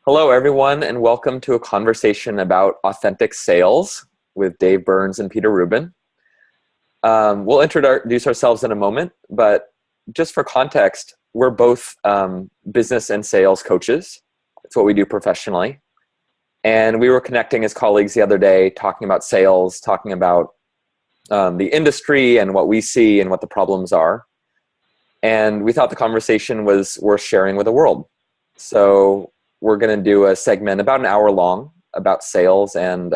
Hello, everyone, and welcome to a conversation about authentic sales with Dave Burns and Peter Rubin. We'll introduce ourselves in a moment, but just for context, we're both business and sales coaches. It's what we do professionally. And we were connecting as colleagues the other day, talking about sales, talking about the industry and what we see and what the problems are. And we thought the conversation was worth sharing with the world. So we're going to do a segment about an hour long about sales and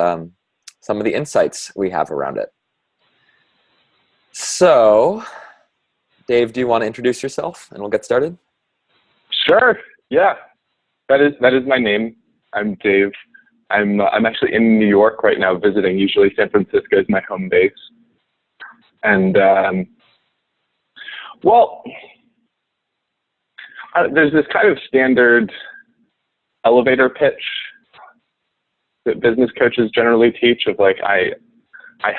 some of the insights we have around it. So, Dave, do you want to introduce yourself and we'll get started? Sure. Yeah. That is my name. I'm Dave. I'm actually in New York right now visiting. Usually San Francisco is my home base. And there's this kind of standard elevator pitch that business coaches generally teach of like, I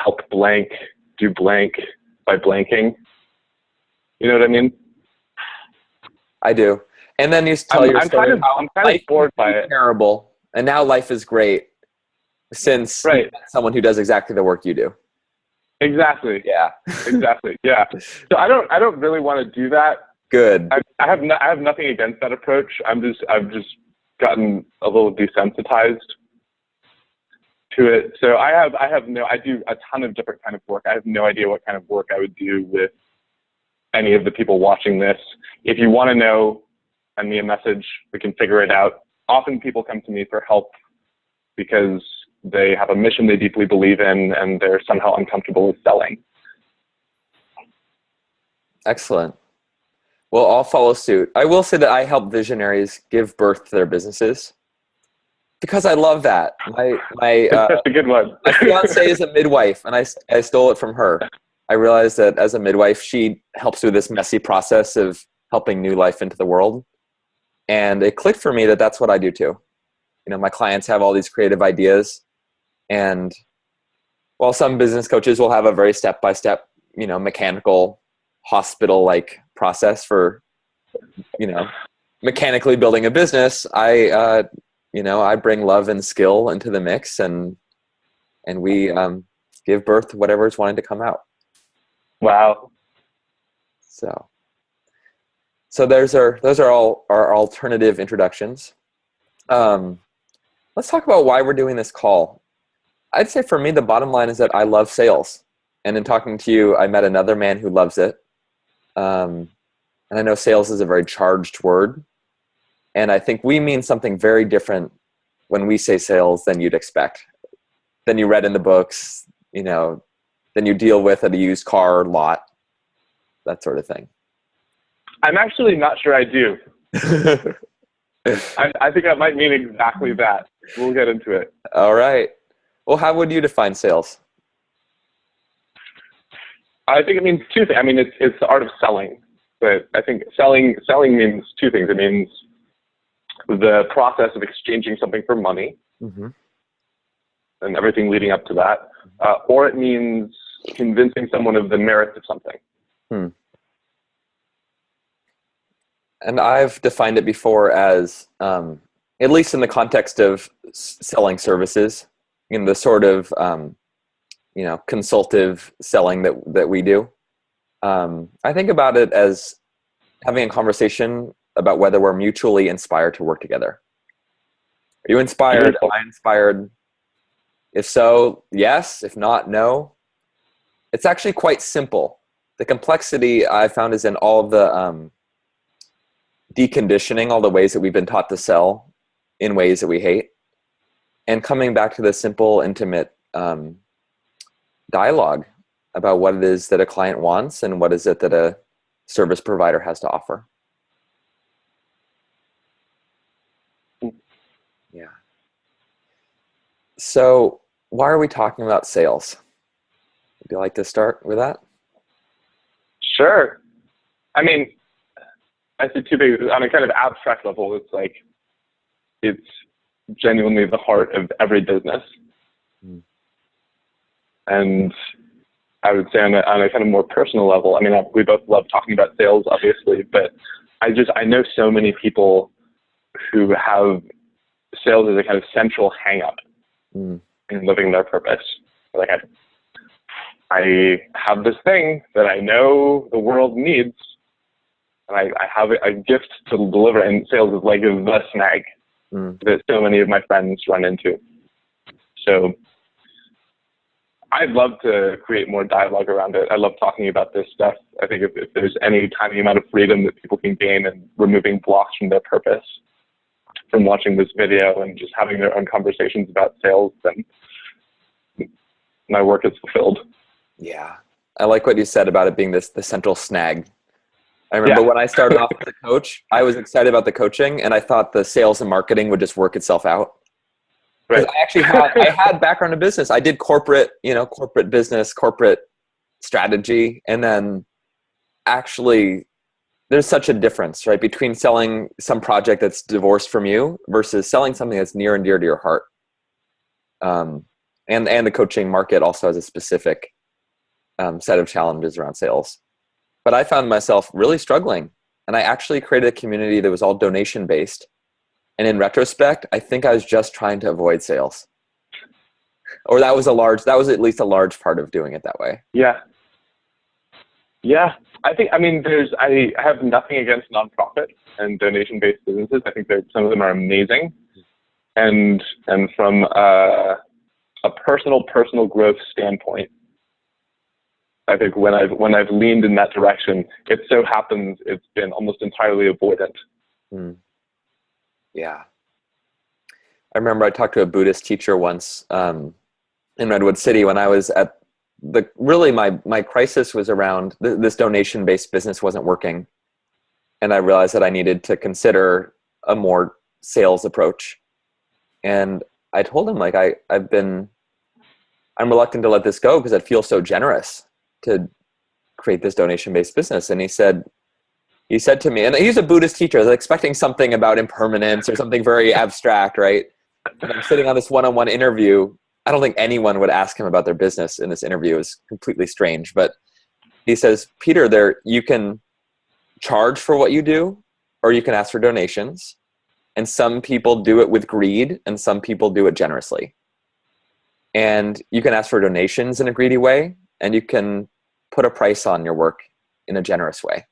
help blank do blank by blanking. You know what I mean? I do. And then you tell your story. I'm kind of bored by it. Terrible. And now life is great since you met someone who does exactly the work you do. Exactly. Yeah. Exactly. Yeah. So I don't really want to do that. Good. I have nothing against that approach. I've just gotten a little desensitized to it. So I do a ton of different kind of work. I have no idea what kind of work I would do with any of the people watching this. If you want to know, send me a message. We can figure it out. Often people come to me for help because they have a mission they deeply believe in and they're somehow uncomfortable with selling. Excellent. Well, I'll follow suit. I will say that I help visionaries give birth to their businesses because I love that. That's a good one. My fiance is a midwife, and I stole it from her. I realized that as a midwife, she helps through this messy process of helping new life into the world. And it clicked for me that that's what I do too. You know, my clients have all these creative ideas, and while some business coaches will have a very step-by-step, mechanical hospital-like process for, mechanically building a business, I bring love and skill into the mix, and we give birth to whatever is wanting to come out. Wow. So those are all our alternative introductions. Let's talk about why we're doing this call. I'd say for me, the bottom line is that I love sales. And in talking to you, I met another man who loves it. And I know sales is a very charged word. And I think we mean something very different when we say sales than you'd expect, than you read in the books, than you deal with at a used car lot, that sort of thing. I'm actually not sure I do. I think I might mean exactly that. We'll get into it. All right. Well, how would you define sales? I think it means two things. I mean, it's the art of selling, but I think selling means two things. It means the process of exchanging something for money, mm-hmm. and everything leading up to that, or it means convincing someone of the merits of something. And I've defined it before as, at least in the context of selling services, the sort of consultative selling that we do. I think about it as having a conversation about whether we're mutually inspired to work together. Are you inspired? Am I inspired? If so, yes. If not, no. It's actually quite simple. The complexity I found is in all the deconditioning, all the ways that we've been taught to sell in ways that we hate, and coming back to the simple, intimate dialogue about what it is that a client wants and what is it that a service provider has to offer. Yeah. So why are we talking about sales? Would you like to start with that? Sure. I mean, I see two things. On a kind of abstract level, it's genuinely the heart of every business. And I would say on a kind of more personal level, I mean, we both love talking about sales, obviously, but I know so many people who have sales is a kind of central hang-up in living their purpose. Like I have this thing that I know the world needs, and I have a gift to deliver, and sales is like the snag that so many of my friends run into. So I'd love to create more dialogue around it. I love talking about this stuff. I think if there's any tiny amount of freedom that people can gain in removing blocks from their purpose, from watching this video and just having their own conversations about sales, then my work is fulfilled. Yeah. I like what you said about it being the central snag. I remember when I started off as a coach, I was excited about the coaching, and I thought the sales and marketing would just work itself out. Because I actually had background in business. I did corporate business, corporate strategy, and then actually there's such a difference, right, between selling some project that's divorced from you versus selling something that's near and dear to your heart. And the coaching market also has a specific set of challenges around sales. But I found myself really struggling, and I actually created a community that was all donation based. And in retrospect, I think I was just trying to avoid sales, or that was at least a large part of doing it that way. Yeah. I have nothing against nonprofit and donation based businesses. I think that some of them are amazing, and from a personal growth standpoint, I think when I've leaned in that direction, it so happens it's been almost entirely avoidant. Yeah. I remember I talked to a Buddhist teacher once in Redwood City when I was at my crisis was around this donation-based business wasn't working. And I realized that I needed to consider a more sales approach. And I told him, like, I'm reluctant to let this go because I feel so generous to create this donation-based business. And he said to me, and he's a Buddhist teacher, I was expecting something about impermanence or something very abstract, right? And I'm sitting on this one-on-one interview. I don't think anyone would ask him about their business in this interview. It was completely strange. But he says, Peter, you can charge for what you do, or you can ask for donations. And some people do it with greed, and some people do it generously. And you can ask for donations in a greedy way, and you can put a price on your work in a generous way.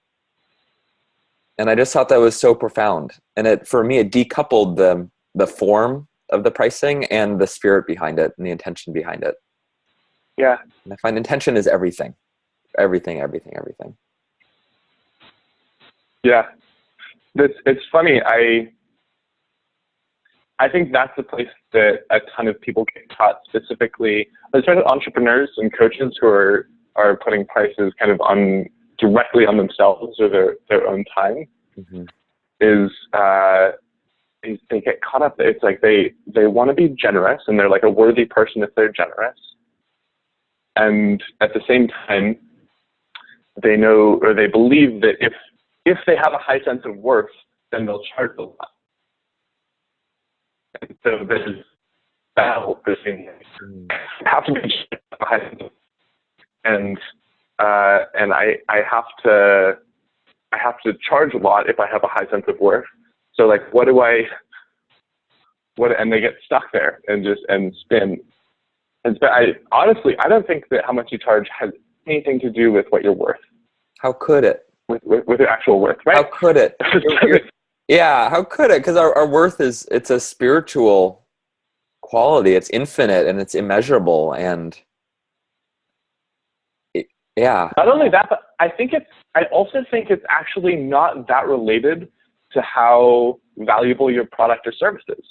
And I just thought that was so profound. And for me, it decoupled the form of the pricing and the spirit behind it and the intention behind it. Yeah. And I find intention is everything. Everything. Yeah. It's funny. I think that's the place that a ton of people get caught, specifically, especially entrepreneurs and coaches who are putting prices kind of directly on themselves or their own time. Is they get caught up. It's like they want to be generous, and they're like a worthy person if they're generous. And at the same time, they know, or they believe that if they have a high sense of worth, then they'll charge a lot. And so there's battle between have to be a high sense of, and I have to charge a lot if I have a high sense of worth. So like, and they get stuck there and spin. And honestly, I don't think that how much you charge has anything to do with what you're worth. How could it? With your actual worth, right? How could it? Yeah, how could it? Because our worth it's a spiritual quality. It's infinite and it's immeasurable. And yeah. Not only that, but I also think it's actually not that related to how valuable your product or service is.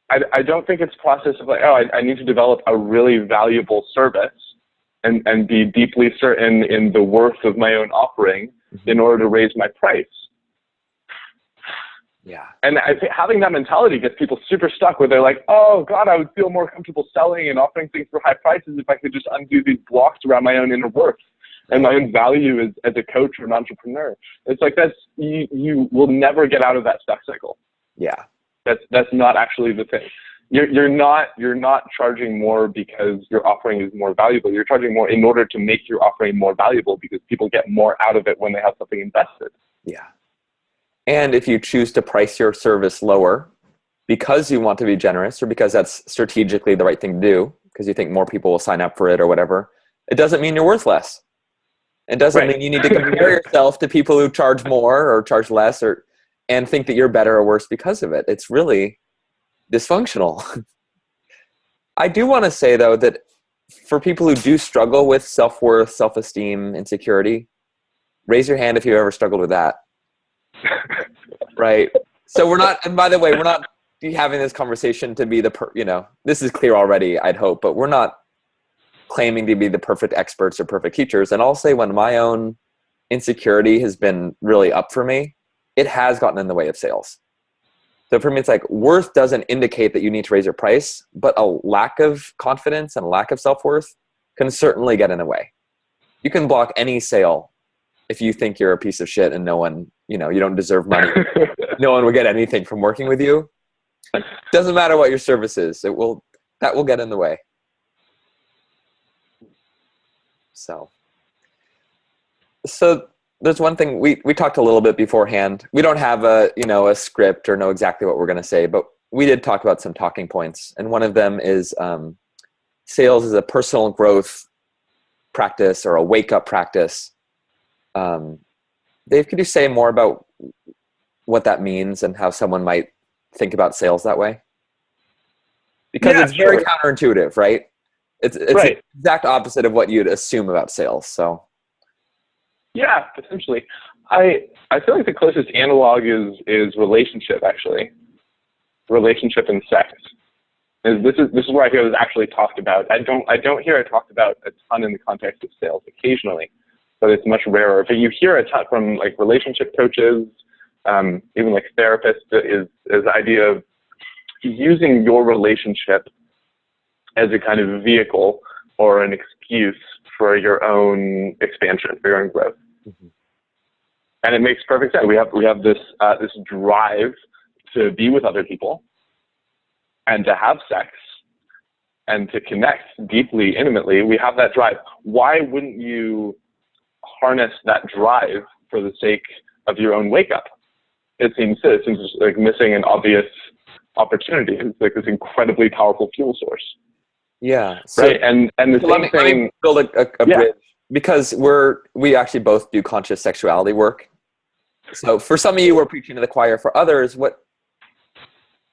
I don't think it's a process of like, I need to develop a really valuable service and be deeply certain in the worth of my own offering in order to raise my price. Yeah. And I think having that mentality gets people super stuck where they're like, oh God, I would feel more comfortable selling and offering things for high prices if I could just undo these blocks around my own inner worth and my own value as a coach or an entrepreneur. It's like you will never get out of that stuck cycle. Yeah. That's not actually the thing. You're not charging more because your offering is more valuable. You're charging more in order to make your offering more valuable because people get more out of it when they have something invested. Yeah. And if you choose to price your service lower because you want to be generous or because that's strategically the right thing to do, because you think more people will sign up for it or whatever, it doesn't mean you're worth less. It doesn't mean you need to compare yourself to people who charge more or charge less and think that you're better or worse because of it. It's really dysfunctional. I do want to say, though, that for people who do struggle with self-worth, self-esteem, insecurity, raise your hand if you ever struggled with that. Right? So we're not, and by the way, we're not having this conversation to be this is clear already, I'd hope, but we're not claiming to be the perfect experts or perfect teachers. And I'll say when my own insecurity has been really up for me, it has gotten in the way of sales. So for me, it's like worth doesn't indicate that you need to raise your price, but a lack of confidence and a lack of self-worth can certainly get in the way. You can block any sale if you think you're a piece of shit and no one, you don't deserve money. No one will get anything from working with you. Doesn't matter what your service is. That will get in the way. So there's one thing we talked a little bit beforehand. We don't have a script or know exactly what we're going to say, but we did talk about some talking points. And one of them is sales is a personal growth practice or a wake up practice. Dave, could you say more about what that means and how someone might think about sales that way? Because it's very counterintuitive, right? It's right. The exact opposite of what you'd assume about sales. So, yeah, essentially, I feel like the closest analog is relationship. Actually, relationship and sex. This is where I hear this actually talked about. I don't hear it talked about a ton in the context of sales. Occasionally, but it's much rarer. But you hear a ton from like relationship coaches, even like therapists. Is the idea of using your relationship as a kind of vehicle or an excuse for your own expansion, for your own growth. Mm-hmm. And it makes perfect sense. We have this drive to be with other people and to have sex and to connect deeply, intimately. We have that drive. Why wouldn't you harness that drive for the sake of your own wake up? It seems like missing an obvious opportunity. It's like this incredibly powerful fuel source. Yeah. So, right. And the so let me build a bridge, because we actually both do conscious sexuality work. So for some of you, we're preaching to the choir. For others, what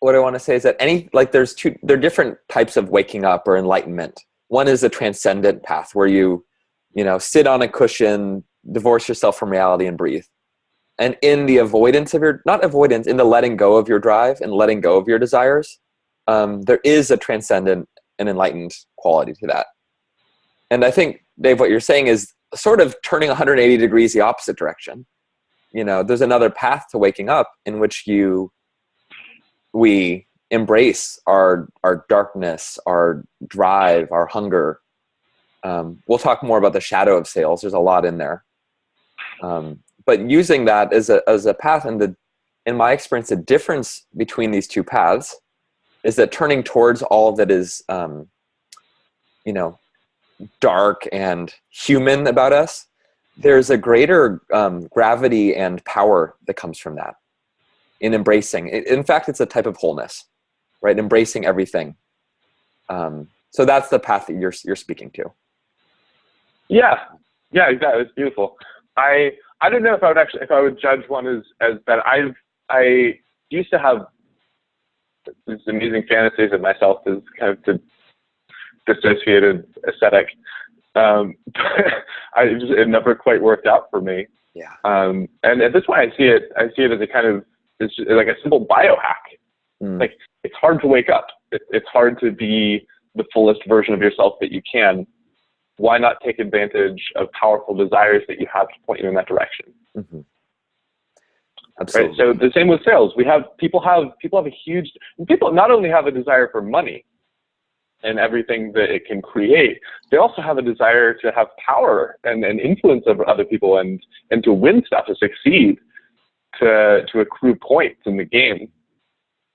I want to say is that there are different types of waking up or enlightenment. One is a transcendent path where you sit on a cushion, divorce yourself from reality and breathe. And in the avoidance of in the letting go of your drive and letting go of your desires, there is a transcendent and enlightened quality to that. And I think, Dave, what you're saying is sort of turning 180 degrees the opposite direction. There's another path to waking up in which we embrace our darkness, our drive, our hunger. We'll talk more about the shadow of sales. There's a lot in there. But using that as a path, and in my experience, the difference between these two paths is that turning towards all that is, dark and human about us, there's a greater gravity and power that comes from that in embracing. In fact, it's a type of wholeness, right? Embracing everything. So that's the path that you're speaking to. Yeah, exactly. It's beautiful. I don't know if I would judge one as bad. I used to have these amazing fantasies of myself as kind of the dissociated ascetic. It never quite worked out for me. Yeah. And at this point, I see it as a kind of, it's like a simple biohack. Like, it's hard to wake up. It's hard to be the fullest version of yourself that you can. Why not take advantage of powerful desires that you have to point you in that direction? Mm-hmm. Absolutely. Right? So the same with sales. People not only have a desire for money and everything that it can create, they also have a desire to have power and influence over other people and to win stuff, to succeed, to accrue points in the game.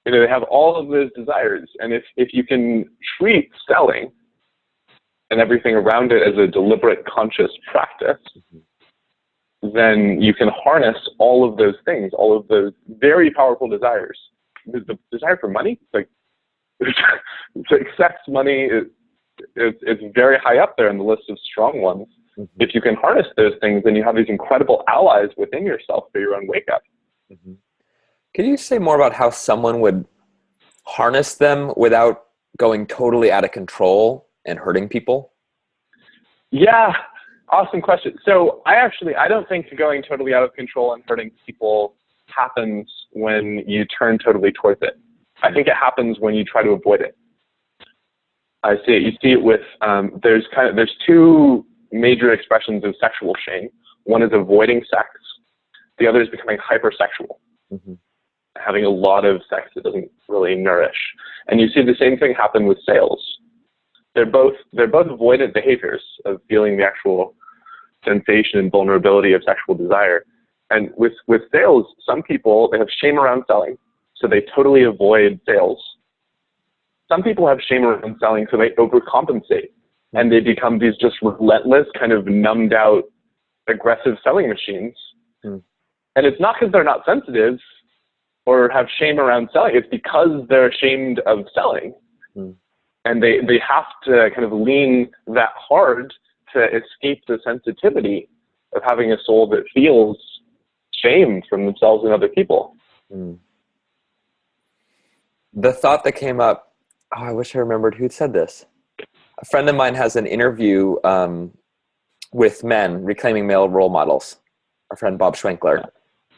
They have all of those desires. And if you can treat selling and everything around it as a deliberate, conscious practice, then you can harness all of those things, all of those very powerful desires. The desire for money, like success, money is very high up there in the list of strong ones. Mm-hmm. If you can harness those things, then you have these incredible allies within yourself for your own wake up. Mm-hmm. Can you say more about how someone would harness them without going totally out of control and hurting people? Yeah, awesome question. So I don't think going totally out of control and hurting people happens when you turn totally towards it. I think it happens when you try to avoid it. I see it. You see it with, there's two major expressions of sexual shame. One is avoiding sex. The other is becoming hypersexual. Mm-hmm. Having a lot of sex that doesn't really nourish. And you see the same thing happen with sales. They're both avoidant behaviors of feeling the actual sensation and vulnerability of sexual desire. And with sales, some people, they have shame around selling, so they totally avoid sales. Some people have shame around selling, so they overcompensate, and they become these just relentless, kind of numbed out, aggressive selling machines. Mm. And it's not because they're not sensitive or have shame around selling. It's because they're ashamed of selling. Mm. And they have to kind of lean that hard to escape the sensitivity of having a soul that feels shame from themselves and other people. Mm. The thought that came up, I wish I remembered who said this. A friend of mine has an interview with men reclaiming male role models, our friend Bob Schwenkler.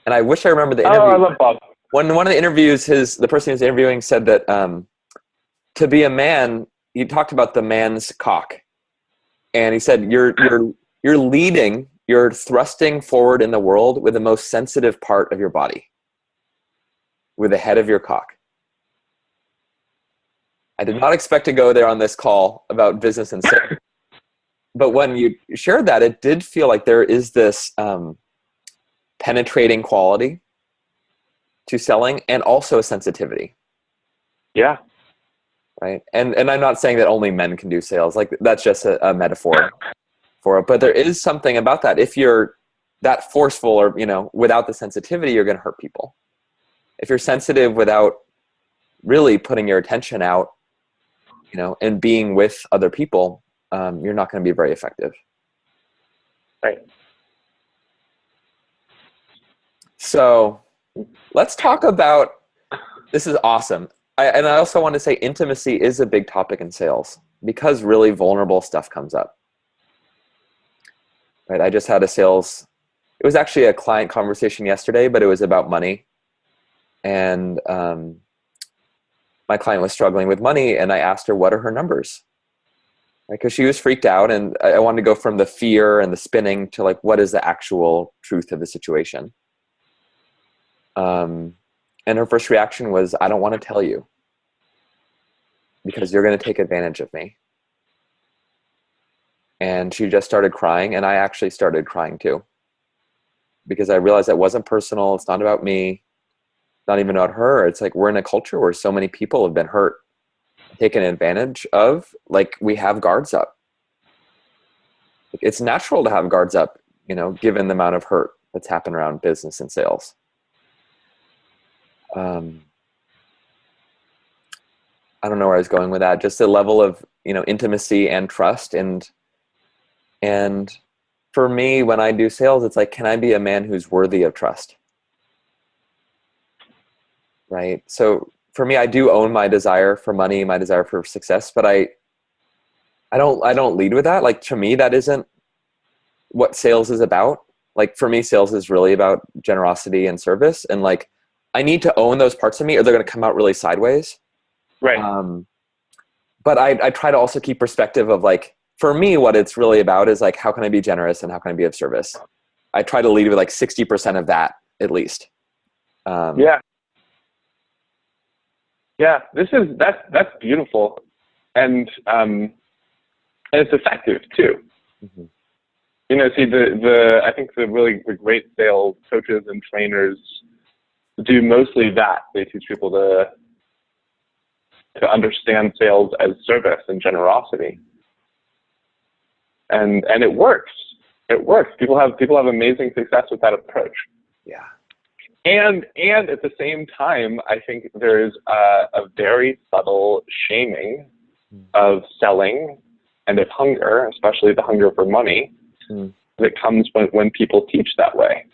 And I wish I remembered the interview. Oh, I love Bob. One of the interviews, the person he was interviewing said that to be a man, he talked about the man's cock. And he said, you're leading, you're thrusting forward in the world with the most sensitive part of your body, with the head of your cock. I did not expect to go there on this call about business and sales. But when you shared that, it did feel like there is this penetrating quality to selling and also a sensitivity. Yeah. Right. And I'm not saying that only men can do sales. Like that's just a metaphor for it. But there is something about that. If you're that forceful or, without the sensitivity, you're going to hurt people. If you're sensitive without really putting your attention out, and being with other people, you're not going to be very effective. Right. So let's talk about, this is awesome. And I also want to say intimacy is a big topic in sales because really vulnerable stuff comes up. Right. I just had it was actually a client conversation yesterday, but it was about money. And my client was struggling with money and I asked her, what are her numbers? Because she was freaked out and I wanted to go from the fear and the spinning to like, what is the actual truth of the situation? And her first reaction was, I don't want to tell you because you're going to take advantage of me. And she just started crying and I actually started crying too, because I realized that wasn't personal. It's not about me. It's not even about her. It's like, we're in a culture where so many people have been hurt, taken advantage of, like we have guards up. It's natural to have guards up, given the amount of hurt that's happened around business and sales. I don't know where I was going with that. Just a level of, intimacy and trust. And for me, when I do sales, it's like, can I be a man who's worthy of trust? Right. So for me, I do own my desire for money, my desire for success, but I don't lead with that. Like to me, that isn't what sales is about. Like for me, sales is really about generosity and service. And like, I need to own those parts of me or they're going to come out really sideways. Right. But I try to also keep perspective of like, for me, what it's really about is like, how can I be generous and how can I be of service? I try to lead with like 60% of that at least. Yeah. Yeah, that's beautiful. And it's effective too. Mm-hmm. I think the really great sales coaches and trainers do mostly that. They teach people to understand sales as service and generosity. And it works. It works. People have amazing success with that approach. Yeah. And at the same time, I think there's a very subtle shaming of selling and of hunger, especially the hunger for money, that comes when people teach that way.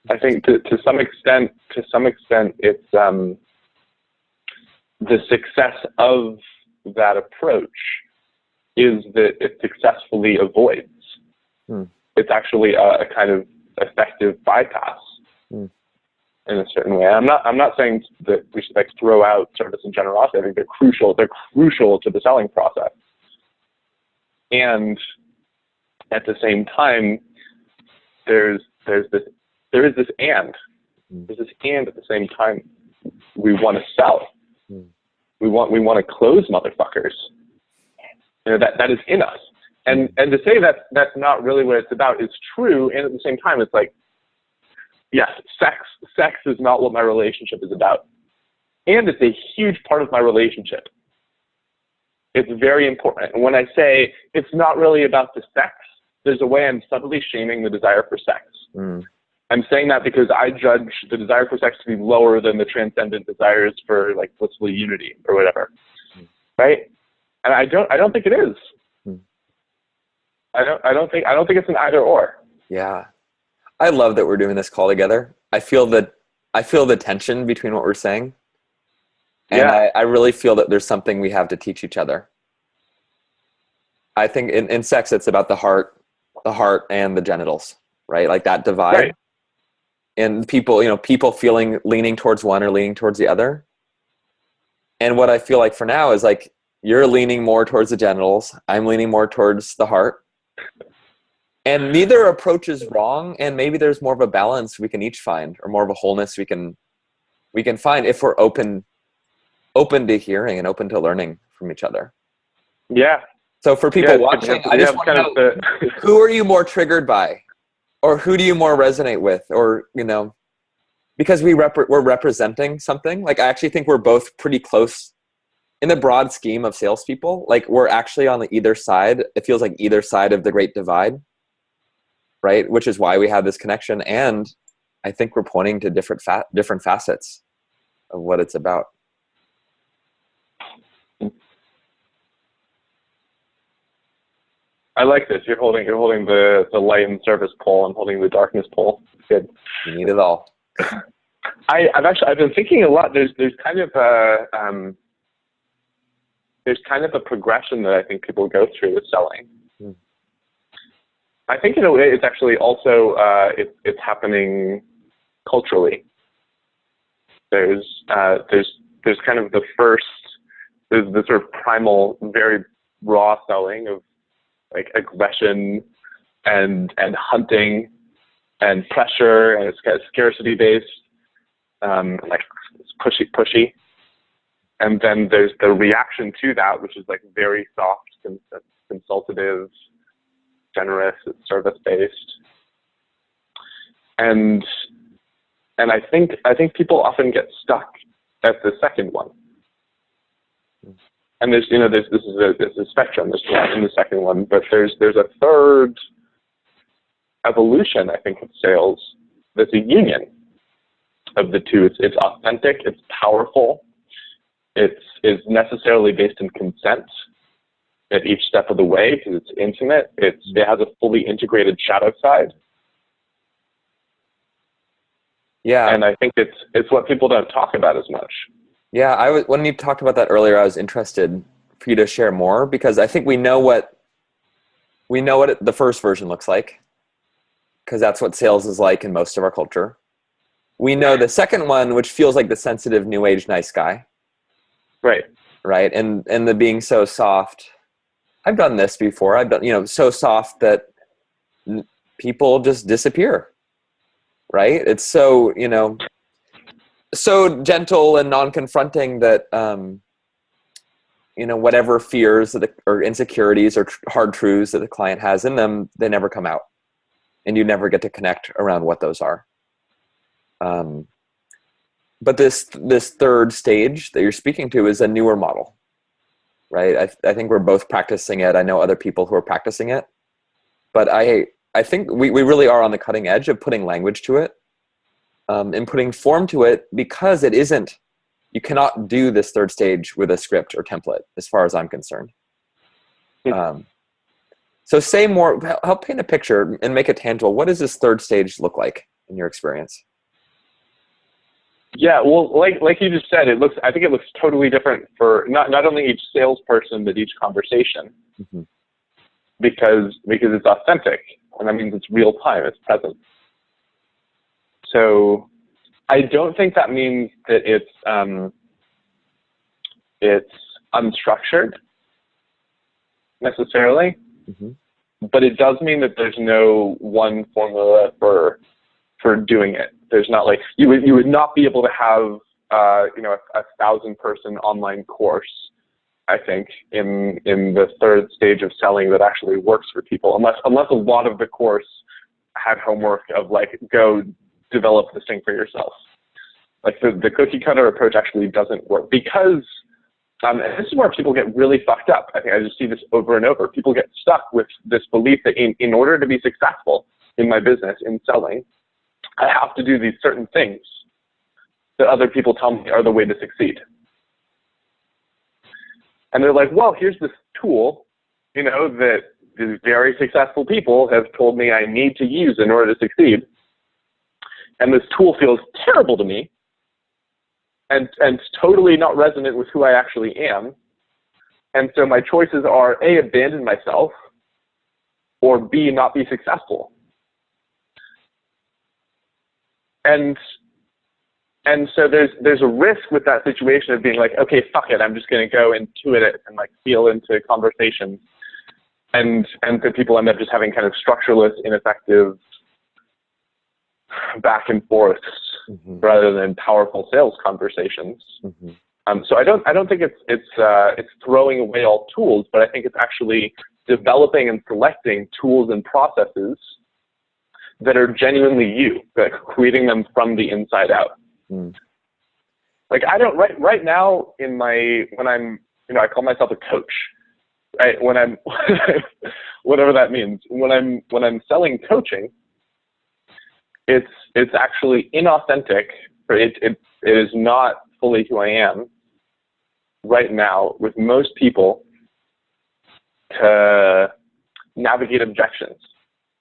I think to some extent, it's the success of that approach is that it successfully avoids. It's actually a kind of effective bypass in a certain way. I'm not saying that we should like throw out service and generosity. I think they're crucial. They're crucial to the selling process. And at the same time, there is this and at the same time, we want to sell. We want to close motherfuckers. You know, that is in us. And to say that that's not really what it's about is true. And at the same time, it's like, yes, sex is not what my relationship is about. And it's a huge part of my relationship. It's very important. And when I say it's not really about the sex, there's a way I'm subtly shaming the desire for sex. I'm saying that because I judge the desire for sex to be lower than the transcendent desires for like blissful unity or whatever. Right? And I don't think it is. I don't think it's an either or. Yeah. I love that we're doing this call together. I feel the tension between what we're saying. And I really feel that there's something we have to teach each other. I think in sex, it's about the heart and the genitals, right? Like that divide. Right. And people leaning towards one or leaning towards the other. And what I feel like for now is like, you're leaning more towards the genitals. I'm leaning more towards the heart. And neither approach is wrong. And maybe there's more of a balance we can each find, or more of a wholeness we can find if we're open to hearing and open to learning from each other. Yeah. So for people watching, I just want to know, who are you more triggered by? Or who do you more resonate with? Or, because we're representing something. Like, I actually think we're both pretty close in the broad scheme of salespeople. Like, we're actually on the either side. It feels like either side of the great divide, right? Which is why we have this connection. And I think we're pointing to different facets of what it's about. I like this. You're holding the light and service pole. I'm holding the darkness pole. Good. You need it all. I've been thinking a lot. There's kind of a progression that I think people go through with selling. I think in a way it's actually also it's happening culturally. There's kind of there's the sort of primal, very raw selling of like aggression and hunting and pressure, and it's kind of scarcity based, like pushy. And then there's the reaction to that, which is like very soft, consultative, generous, service based. And I think people often get stuck at the second one. And there's a spectrum. There's one in the second one, but there's a third evolution, I think, of sales. That's a union of the two. It's authentic. It's powerful. It's necessarily based in consent at each step of the way because it's intimate. It has a fully integrated shadow side. Yeah, and I think it's what people don't talk about as much. Yeah, when you talked about that earlier, I was interested for you to share more, because I think we know what the first version looks like, because that's what sales is like in most of our culture. We know the second one, which feels like the sensitive new age nice guy. Right. And the being so soft. I've done this before. I've done, so soft that people just disappear. Right. It's so, so gentle and non-confronting that, whatever fears or insecurities or hard truths that the client has in them, they never come out, and you never get to connect around what those are. But this third stage that you're speaking to is a newer model, right? I think we're both practicing it. I know other people who are practicing it, but I I think we really are on the cutting edge of putting language to it, and putting form to it, because it isn't, you cannot do this third stage with a script or template as far as I'm concerned. So say more, help paint a picture and make it tangible. What does this third stage look like in your experience? Yeah, well, like you just said, I think it looks totally different for not only each salesperson, but each conversation, Mm-hmm. because it's authentic, and that means it's real time, it's present. So I don't think that means that it's unstructured necessarily, Mm-hmm. but it does mean that there's no one formula for doing it. There's not like you would not be able to have a 1,000-person online course, I think, in the third stage of selling that actually works for people, unless a lot of the course had homework of like, go develop this thing for yourself. Like the cookie cutter approach actually doesn't work, because and this is where people get really fucked up. I think I just see this over and over. People get stuck with this belief that in order to be successful in my business, in selling, I have to do these certain things that other people tell me are the way to succeed. And they're like, well, here's this tool, that these very successful people have told me I need to use in order to succeed. And this tool feels terrible to me, and totally not resonant with who I actually am. And so my choices are A, abandon myself, or B, not be successful. And so there's a risk with that situation of being like, okay, fuck it, I'm just going to go intuit it and like feel into conversations. And so people end up just having kind of structureless, ineffective back and forths, mm-hmm. rather than powerful sales conversations. Mm-hmm. So I don't think it's throwing away all tools, but I think it's actually developing and selecting tools and processes that are genuinely you, like creating them from the inside out. Mm. Like I don't right now when I'm I call myself a coach, right? When I'm whatever that means. When I'm selling coaching, it's actually inauthentic. It is not fully who I am right now with most people to navigate objections.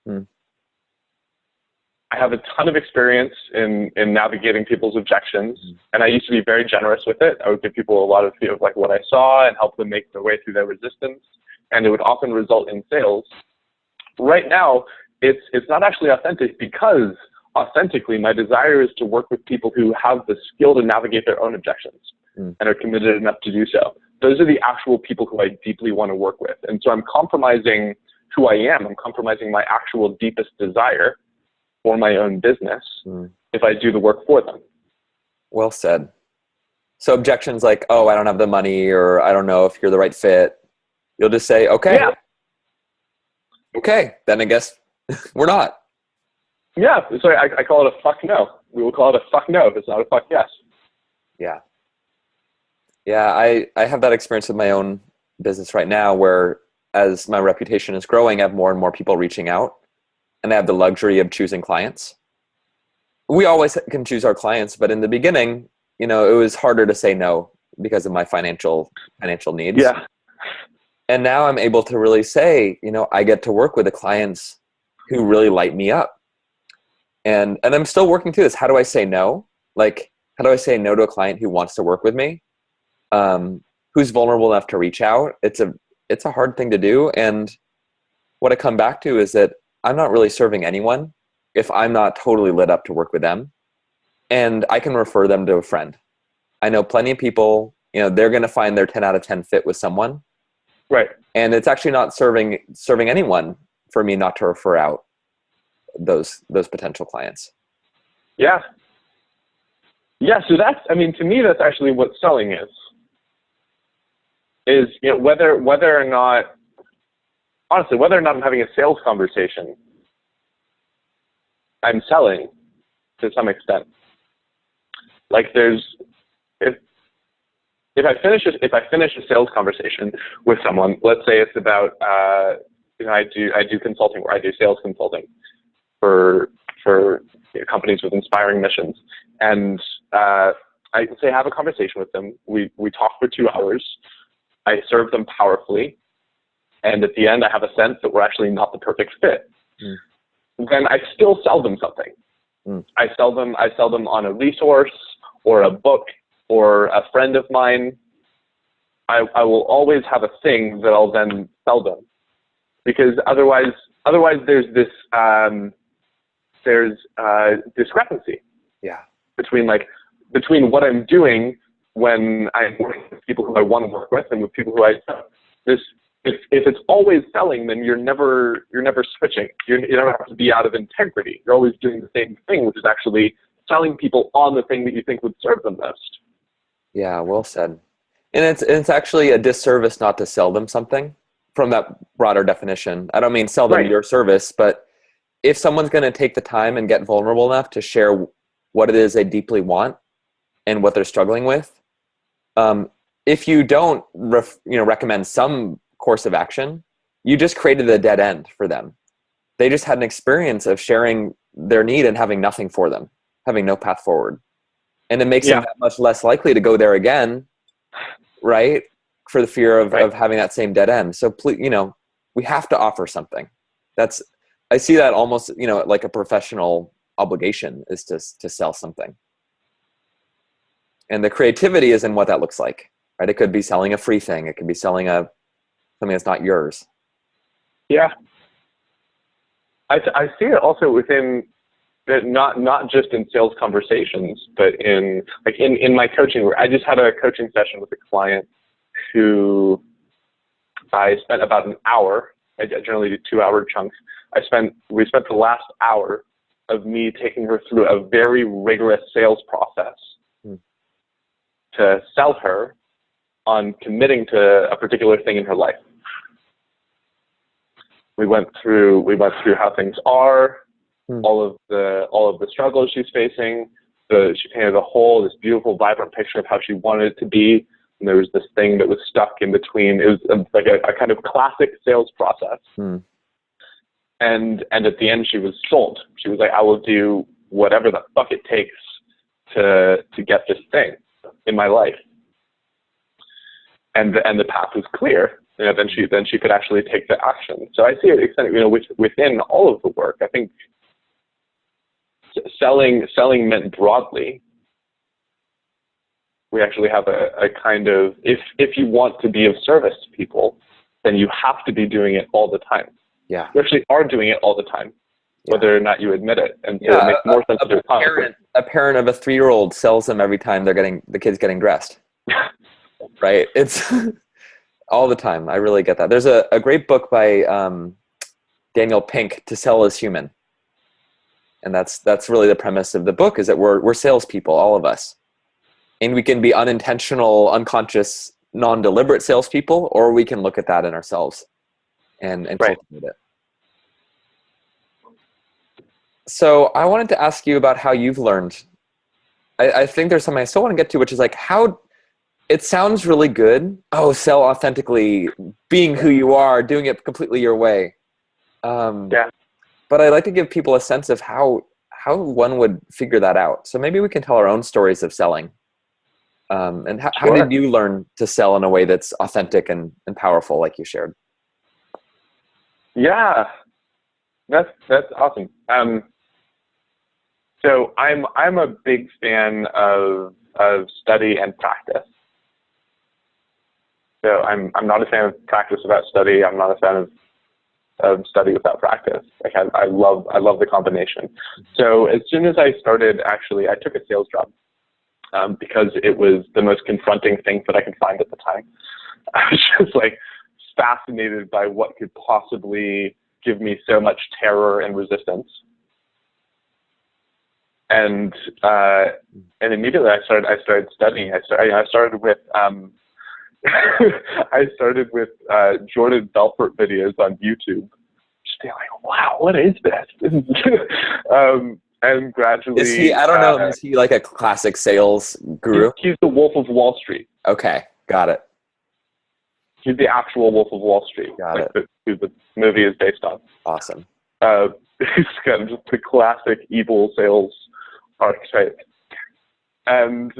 Mm. I have a ton of experience in navigating people's objections, and I used to be very generous with it. I would give people a lot of like what I saw and help them make their way through their resistance, and it would often result in sales. Right now, it's not actually authentic, because authentically, my desire is to work with people who have the skill to navigate their own objections and are committed enough to do so. Those are the actual people who I deeply want to work with, and so I'm compromising who I am. I'm compromising my actual deepest desire for my own business if I do the work for them. Well said. So objections like, oh, I don't have the money, or I don't know if you're the right fit, you'll just say, okay. Yeah. Okay, then I guess we're not. Yeah, so I call it a fuck no. We will call it a fuck no if it's not a fuck yes. Yeah. Yeah, I have that experience with my own business right now, where as my reputation is growing, I have more and more people reaching out, and I have the luxury of choosing clients. We always can choose our clients, but in the beginning, it was harder to say no because of my financial needs. Yeah. And now I'm able to really say, I get to work with the clients who really light me up. And I'm still working through this. How do I say no? Like, how do I say no to a client who wants to work with me? Who's vulnerable enough to reach out? It's a hard thing to do. And what I come back to is that I'm not really serving anyone if I'm not totally lit up to work with them. And I can refer them to a friend. I know plenty of people, they're going to find their 10 out of 10 fit with someone. Right. And it's actually not serving anyone for me not to refer out those potential clients. Yeah. Yeah. So to me, that's actually what selling is, whether or not I'm having a sales conversation, I'm selling to some extent. Like if I finish a sales conversation with someone, let's say it's about I do consulting, where I do sales consulting for companies with inspiring missions. And I say have a conversation with them. We talk for 2 hours. I serve them powerfully. And at the end, I have a sense that we're actually not the perfect fit. Then I still sell them something. I sell them on a resource or a book or a friend of mine. I will always have a thing that I'll then sell them, because otherwise there's this discrepancy between what I'm doing when I'm working with people who I want to work with and with people who I don't. If it's always selling, then you're never switching. You never have to be out of integrity. You're always doing the same thing, which is actually selling people on the thing that you think would serve them most. Yeah, well said. And it's actually a disservice not to sell them something from that broader definition. I don't mean sell them your service, but if someone's going to take the time and get vulnerable enough to share what it is they deeply want and what they're struggling with, if you don't recommend some course of action, you just created a dead end for them. They just had an experience of sharing their need and having nothing for them, having no path forward. And it makes them that much less likely to go there again, right? For the fear of having that same dead end. So please, we have to offer something. I see that almost, like a professional obligation is to sell something. And the creativity is in what that looks like, right? It could be selling a free thing. It could be selling something that's not yours. Yeah. I see it also within not just in sales conversations, but in my coaching work. I just had a coaching session with a client who I spent about an hour. I generally do 2-hour chunks. We spent the last hour of me taking her through a very rigorous sales process to sell her on committing to a particular thing in her life. We went through how things are, all of the struggles she's facing. She painted this beautiful, vibrant picture of how she wanted it to be. And there was this thing that was stuck in between. It was like a kind of classic sales process. And at the end, she was sold. She was like, I will do whatever the fuck it takes to get this thing in my life. And the path was clear. Then she could actually take the action. So I see it extended, within all of the work. I think selling meant broadly. We actually have a kind of, if you want to be of service to people, then you have to be doing it all the time. Yeah. You actually are doing it all the time, whether or not you admit it. And so it makes more sense to do it. A parent of a 3-year-old sells them every time the kid's getting dressed. Right? It's all the time. I really get that. There's a great book by Daniel Pink, To Sell is Human. And that's really the premise of the book, is that we're salespeople, all of us. And we can be unintentional, unconscious, non-deliberate salespeople, or we can look at that in ourselves and cultivate it. So I wanted to ask you about how you've learned. I think there's something I still want to get to, which is like how it sounds really good. Oh, sell authentically, being who you are, doing it completely your way. But I'd like to give people a sense of how one would figure that out. So maybe we can tell our own stories of selling. And how did you learn to sell in a way that's authentic and powerful, like you shared? Yeah, that's awesome. So I'm a big fan of study and practice. So I'm not a fan of practice without study. I'm not a fan of study without practice. Like I love the combination. So as soon as I started, actually, I took a sales job because it was the most confronting thing that I could find at the time. I was just like fascinated by what could possibly give me so much terror and resistance. And immediately I started studying. I started with I started with Jordan Belfort videos on YouTube. Just being like, wow, what is this? And gradually, is he? I don't know. Is he like a classic sales guru? He's the Wolf of Wall Street. Okay, got it. He's the actual Wolf of Wall Street, who the movie is based on. Awesome. He's kind of just the classic evil sales archetype, and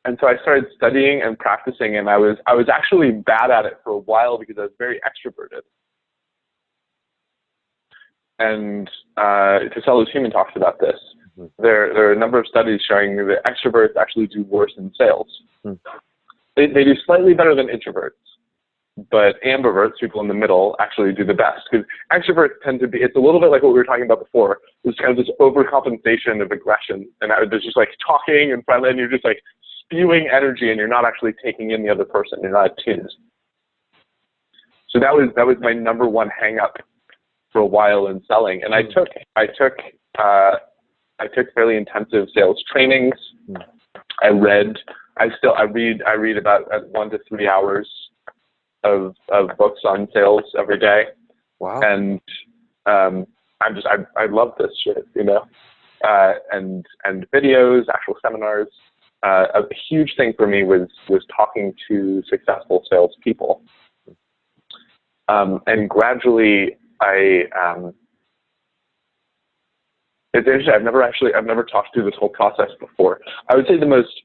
and so I started studying and practicing, and I was actually bad at it for a while because I was very extroverted. And Castello's Human talks about this. Mm-hmm. There are a number of studies showing that extroverts actually do worse in sales. Mm. They do slightly better than introverts, but ambiverts, people in the middle, actually do the best. Because extroverts tend to be, it's a little bit like what we were talking about before. There's kind of this overcompensation of aggression, and there's just like talking and friendly, and you're just like spewing energy, and you're not actually taking in the other person. You're not attuned. So that was my number one hang up for a while in selling, and I took fairly intensive sales trainings. I read about 1 to 3 hours of books on sales every day. Wow. And I love this shit, you know, and videos, actual seminars. A huge thing for me was talking to successful salespeople, and gradually it's interesting. I've never talked through this whole process before. I would say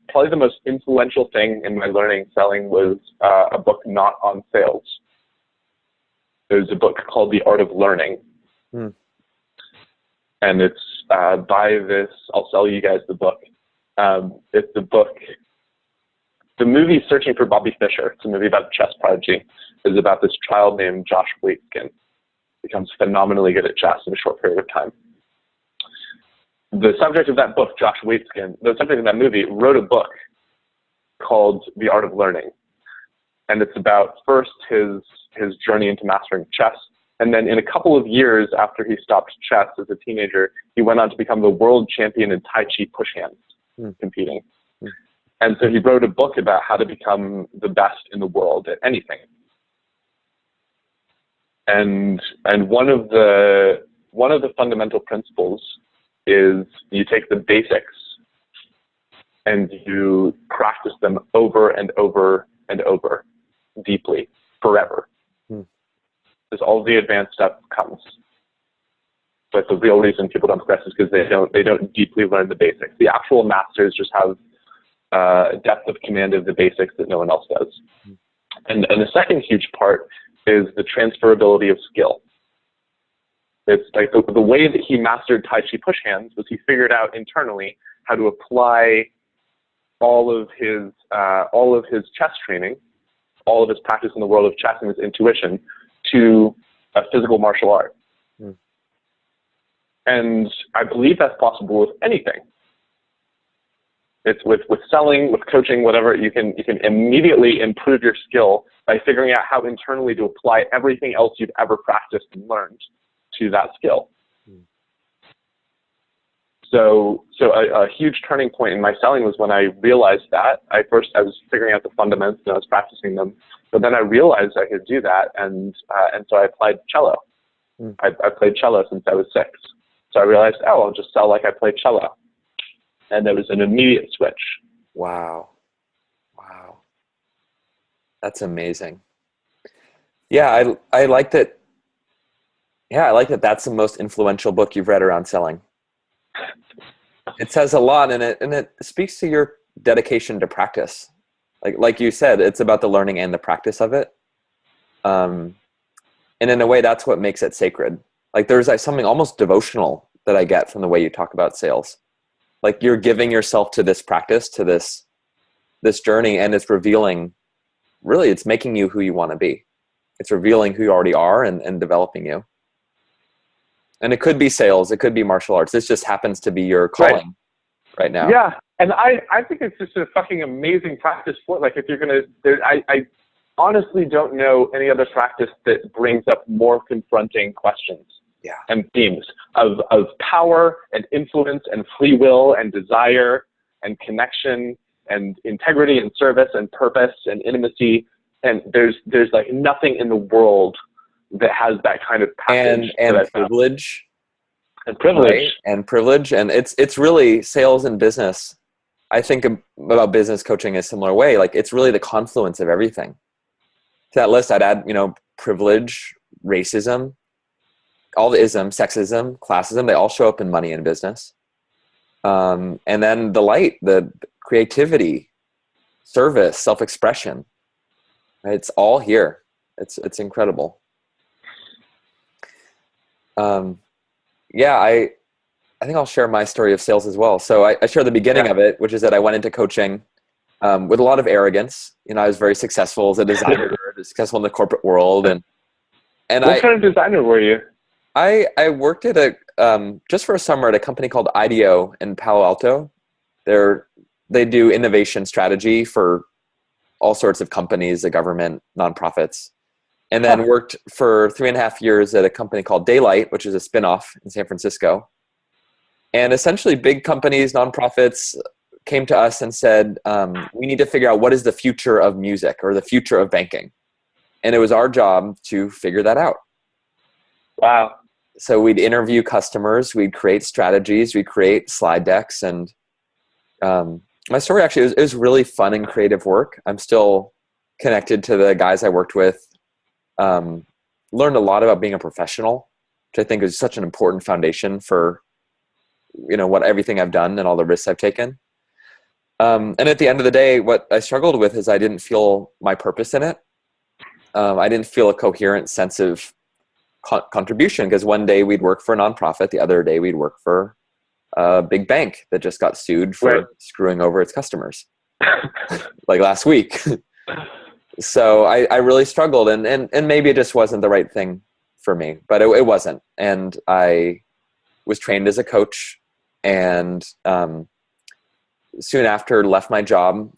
probably the most influential thing in my learning selling was a book not on sales. There's a book called The Art of Learning. Hmm. And it's by this, I'll sell you guys the book. It's the book, the movie Searching for Bobby Fischer. It's a movie about a chess prodigy. It's about this child named Josh Waitzkin. Becomes phenomenally good at chess in a short period of time. The subject of that book, Josh Waitzkin, the subject of that movie, wrote a book called The Art of Learning. And it's about first his journey into mastering chess. And then in a couple of years after he stopped chess as a teenager, he went on to become the world champion in Tai Chi push hands, competing. And so he wrote a book about how to become the best in the world at anything. And one of the fundamental principles is you take the basics and you practice them over and over and over, deeply, forever. Because all the advanced stuff comes. But the real reason people don't progress is because they don't deeply learn the basics. The actual masters just have a depth of command of the basics that no one else does. And the second huge part is the transferability of skill. It's like the way that he mastered Tai Chi push hands was he figured out internally how to apply all of his chess training, all of his practice in the world of chess and his intuition to a physical martial art. And I believe that's possible with anything. It's with selling, with coaching, whatever. You can immediately improve your skill by figuring out how internally to apply everything else you've ever practiced and learned to that skill. So a huge turning point in my selling was when I realized that. I was figuring out the fundamentals and I was practicing them, but then I realized I could do that, and so I applied cello. I played cello since I was 6. So I realized, I'll just sell like I play cello. And there was an immediate switch. Wow. That's amazing. Yeah, I like that. Yeah, I like that that's the most influential book you've read around selling. It says a lot, and it speaks to your dedication to practice. Like you said, it's about the learning and the practice of it. And in a way, that's what makes it sacred. Like there's something almost devotional that I get from the way you talk about sales. Like you're giving yourself to this practice, to this journey, and it's revealing, really, it's making you who you want to be. It's revealing who you already are and developing you. And it could be sales, it could be martial arts. This just happens to be your calling right now. Yeah, and I think it's just a fucking amazing practice for it. Like if you're gonna, I honestly don't know any other practice that brings up more confronting questions. And themes of power and influence and free will and desire and connection and integrity and service and purpose and intimacy. And there's like nothing in the world that has that kind of package. And privilege. And privilege. Right? And privilege. And it's really sales and business I think about business coaching in a similar way. Like, it's really the confluence of everything. To that list, I'd add, privilege, racism, all the isms, sexism, classism, they all show up in money and business. And then the light, the creativity, service, self-expression, right? It's all here. It's incredible. I think I'll share my story of sales as well. So I share the beginning of it, which is that I went into coaching with a lot of arrogance. I was very successful as a designer, successful in the corporate world. And what kind of designer were you? I worked at just for a summer at a company called IDEO in Palo Alto. They do innovation strategy for all sorts of companies, the government, nonprofits. And then worked for 3.5 years at a company called Daylight, which is a spinoff in San Francisco. And essentially big companies, nonprofits came to us and said, we need to figure out what is the future of music or the future of banking. And it was our job to figure that out. Wow. So we'd interview customers, we'd create strategies, we'd create slide decks. And my story actually it was really fun and creative work. I'm still connected to the guys I worked with. Learned a lot about being a professional, which I think is such an important foundation for what everything I've done and all the risks I've taken. And at the end of the day, what I struggled with is I didn't feel my purpose in it. I didn't feel a coherent sense of contribution, because one day we'd work for a nonprofit, the other day we'd work for a big bank that just got sued for screwing over its customers, like last week. So I really struggled, and maybe it just wasn't the right thing for me, but it wasn't. And I was trained as a coach, and soon after left my job,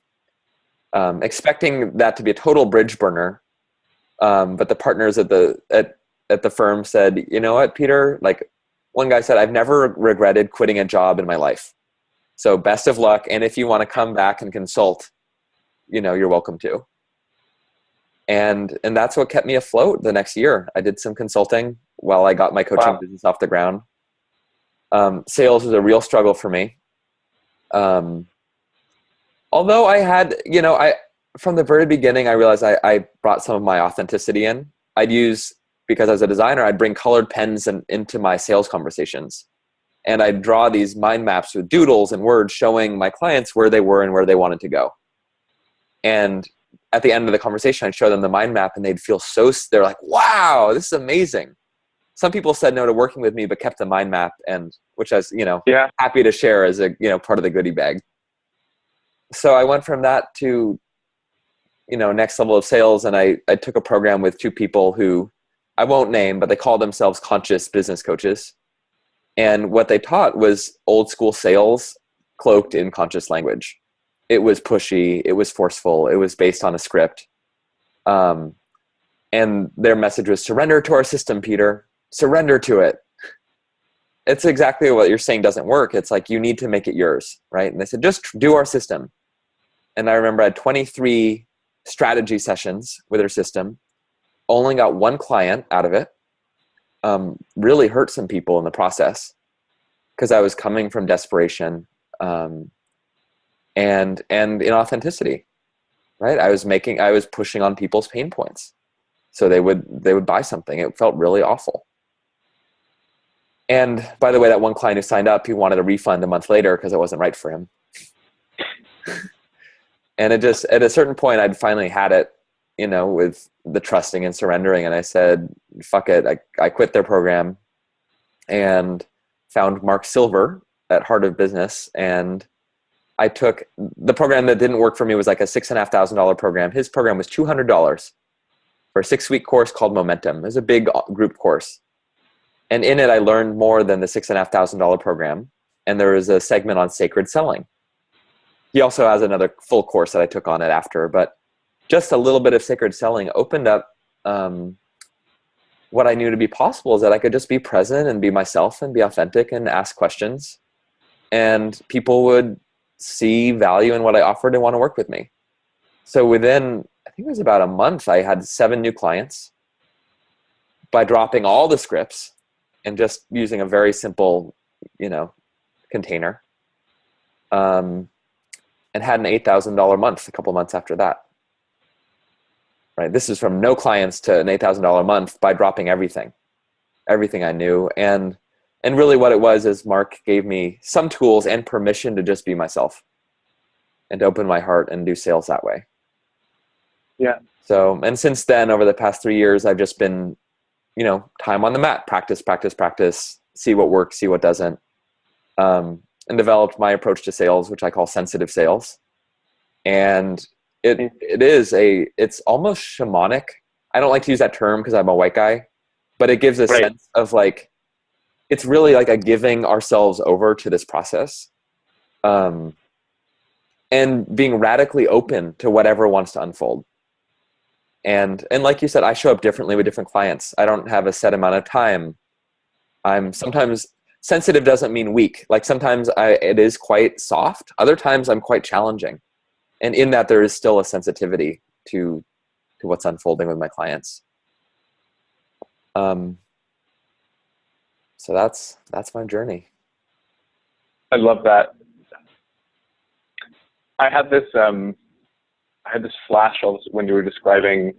expecting that to be a total bridge burner. But the partners at the firm said, you know what, Peter, like one guy said, I've never regretted quitting a job in my life. So best of luck. And if you want to come back and consult, you're welcome to. And that's what kept me afloat the next year. I did some consulting while I got my coaching business off the ground. Sales was a real struggle for me. Although I had, from the very beginning, I realized I brought some of my authenticity in. Because as a designer, I'd bring colored pens into my sales conversations. And I'd draw these mind maps with doodles and words showing my clients where they were and where they wanted to go. And at the end of the conversation, I'd show them the mind map, and they'd feel they're like, wow, this is amazing. Some people said no to working with me, but kept the mind map, and which I was, happy to share as a, part of the goodie bag. So I went from that to, next level of sales. And I took a program with two people who I won't name, but they call themselves conscious business coaches. And what they taught was old school sales cloaked in conscious language. It was pushy. It was forceful. It was based on a script. And their message was, surrender to our system, Peter. Surrender to it. It's exactly what you're saying doesn't work. It's like, you need to make it yours, right? And they said, just do our system. And I remember I had 23 strategy sessions with their system. Only got one client out of it. Really hurt some people in the process because I was coming from desperation and inauthenticity, right? I was pushing on people's pain points, so they would buy something. It felt really awful. And by the way, that one client who signed up, he wanted a refund a month later because it wasn't right for him. And it just, at a certain point, I'd finally had it, with the trusting and surrendering. And I said, fuck it. I quit their program and found Mark Silver at Heart of Business. And I took the program that didn't work for me was like a $6,500 program. His program was $200 for a 6-week course called Momentum. It was a big group course. And in it, I learned more than the $6,500 program. And there was a segment on sacred selling. He also has another full course that I took on it after, but just a little bit of sacred selling opened up what I knew to be possible, is that I could just be present and be myself and be authentic and ask questions, and people would see value in what I offered and want to work with me. So within, I think it was about a month, I had 7 new clients by dropping all the scripts and just using a very simple, container. and had an $8,000 month a couple months after that. Right? This is from no clients to an $8,000 month by dropping everything I knew. And really what it was is Mark gave me some tools and permission to just be myself and to open my heart and do sales that way. Yeah. So, and since then, over the past 3 years, I've just been, time on the mat, practice, see what works, see what doesn't, and developed my approach to sales, which I call sensitive sales. And it's almost shamanic. I don't like to use that term because I'm a white guy, but it gives a sense of like, it's really like a giving ourselves over to this process, and being radically open to whatever wants to unfold. And like you said, I show up differently with different clients. I don't have a set amount of time. I'm sometimes sensitive doesn't mean weak. Like sometimes it is quite soft. Other times I'm quite challenging. And in that there is still a sensitivity to what's unfolding with my clients. So that's my journey. I love that. I had this flash when you were describing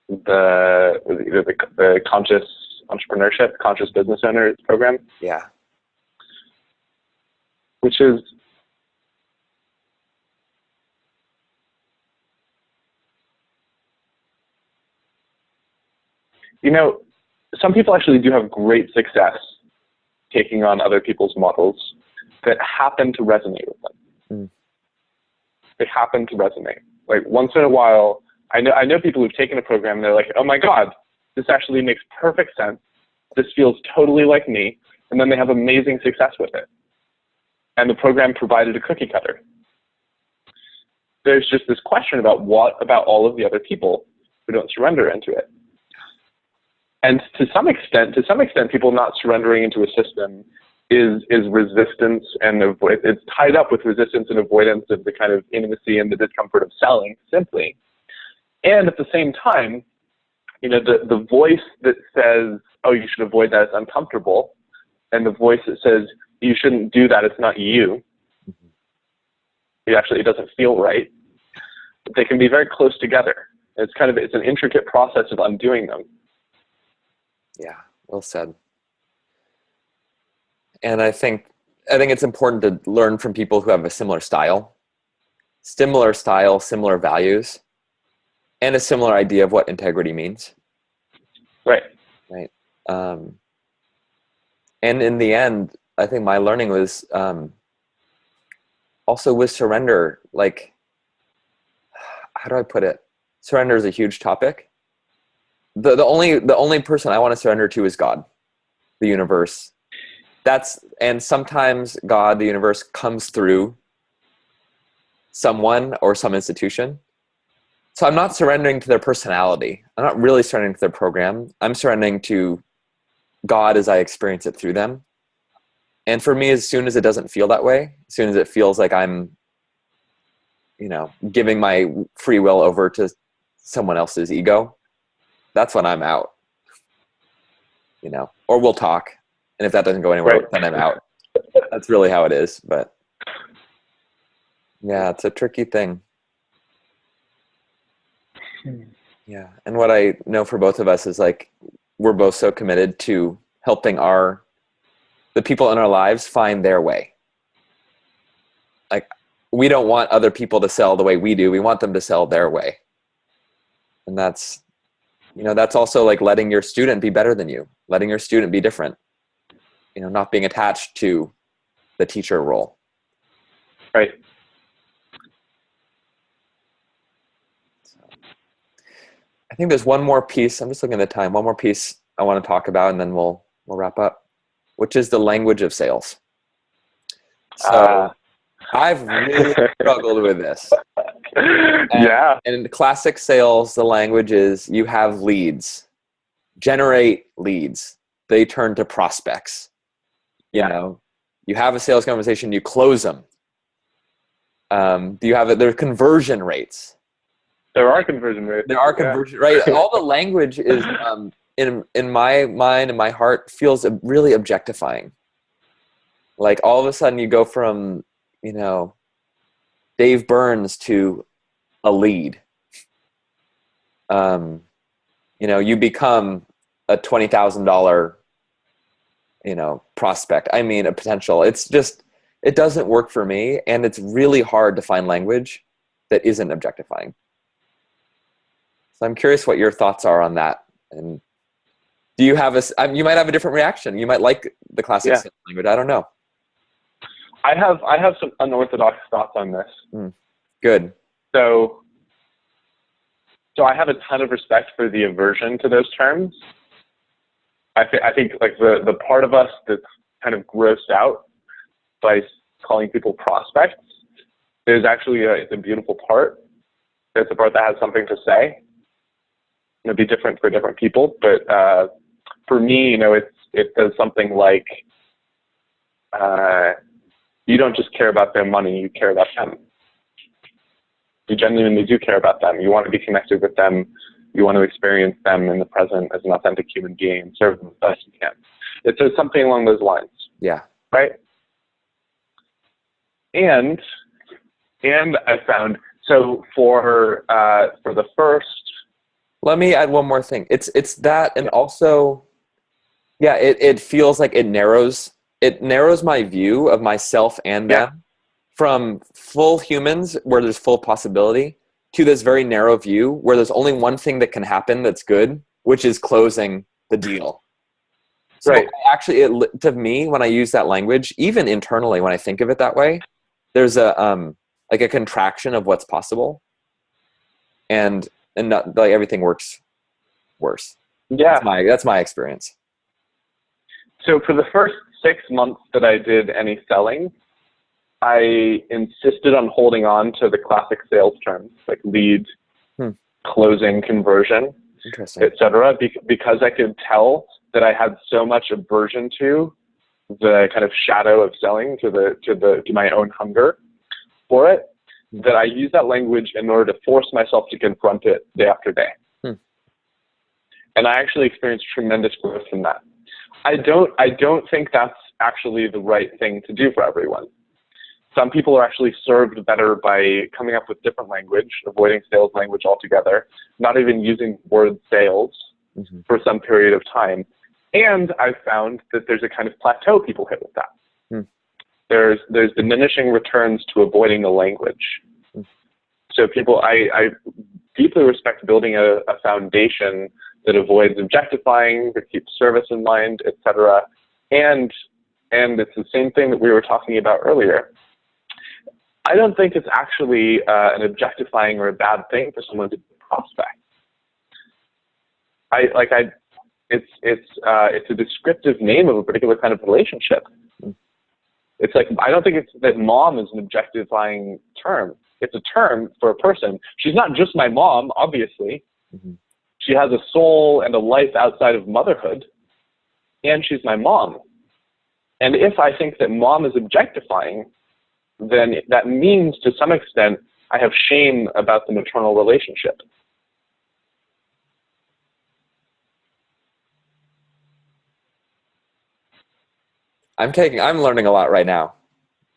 the conscious entrepreneurship, conscious business owner program. Yeah. Which is, some people actually do have great success taking on other people's models that happen to resonate with them. Mm. They happen to resonate. Like once in a while, I know people who've taken a program and they're like, oh my God, this actually makes perfect sense. This feels totally like me. And then they have amazing success with it. And the program provided a cookie cutter. There's just this question about what about all of the other people who don't surrender into it. And to some extent, people not surrendering into a system is resistance and it's tied up with resistance and avoidance of the kind of intimacy and the discomfort of selling simply. And at the same time, the voice that says, oh, you should avoid that, it's uncomfortable, and the voice that says, you shouldn't do that, it's not you. It doesn't feel right. They can be very close together. It's an intricate process of undoing them. Yeah, well said. And I think it's important to learn from people who have a similar style, similar values, and a similar idea of what integrity means. Right. And in the end, I think my learning was also with surrender. Like, how do I put it? Surrender is a huge topic. The only person I want to surrender to is God, the universe. And sometimes God, the universe, comes through someone or some institution. So I'm not surrendering to their personality. I'm not really surrendering to their program. I'm surrendering to God as I experience it through them. And for me, as soon as it doesn't feel that way, as soon as it feels like I'm, giving my free will over to someone else's ego, that's when I'm out, or we'll talk. And if that doesn't go anywhere, then I'm out. That's really how it is. But yeah, it's a tricky thing. Yeah. And what I know for both of us is like, we're both so committed to helping the people in our lives find their way. Like, we don't want other people to sell the way we do. We want them to sell their way. And that's also like letting your student be better than you, letting your student be different, not being attached to the teacher role. Right. So, I think there's one more piece. I'm just looking at the time. One more piece I want to talk about, and then we'll wrap up, which is the language of sales. So I've really struggled with this. And in classic sales, the language is you have leads, generate leads. They turn to prospects. You have a sales conversation, you close them. There are conversion rates. There are conversion rates. Right? All the language is, in my mind and my heart, feels really objectifying. Like all of a sudden you go from, Dave Burns to a lead. You become a $20,000, prospect. I mean, a potential. It's just, it doesn't work for me. And it's really hard to find language that isn't objectifying. So I'm curious what your thoughts are on that. And do you have you might have a different reaction. You might like the classic sales language. I don't know. I have some unorthodox thoughts on this. Good. So I have a ton of respect for the aversion to those terms. I think like the part of us that's kind of grossed out by calling people prospects is actually it's a beautiful part. It's a part that has something to say. It'll be different for different people, but for me, it does something like you don't just care about their money, you care about them. You genuinely do care about them. You want to be connected with them. You want to experience them in the present as an authentic human being and serve them the best you can. It says something along those lines. Yeah. Right? And I found, so for the first. Let me add one more thing. It's that, and also, it feels like it narrows my view of myself and them from full humans where there's full possibility to this very narrow view where there's only one thing that can happen that's good, which is closing the deal. So right. Actually, to me, when I use that language, even internally, when I think of it that way, there's a contraction of what's possible, and not like everything works worse. Yeah, that's my experience. So for the first 6 months that I did any selling, I insisted on holding on to the classic sales terms like lead, closing, conversion, etc., because I could tell that I had so much aversion to the kind of shadow of selling, to my own hunger for it, that I use that language in order to force myself to confront it day after day. And I actually experienced tremendous growth from that. I don't think that's actually the right thing to do for everyone. Some people are actually served better by coming up with different language, avoiding sales language altogether, not even using the word sales for some period of time. And I've found that there's a kind of plateau people hit with that. There's diminishing returns to avoiding the language. So I deeply respect building a foundation that avoids objectifying, that keeps service in mind, etc. And it's the same thing that we were talking about earlier. I don't think it's actually an objectifying or a bad thing for someone to be a prospect. It's a descriptive name of a particular kind of relationship. It's like, I don't think it's that mom is an objectifying term. It's a term for a person. She's not just my mom, obviously. She has a soul and a life outside of motherhood, and she's my mom. And if I think that mom is objectifying, then that means to some extent I have shame about the maternal relationship. I'm learning a lot right now.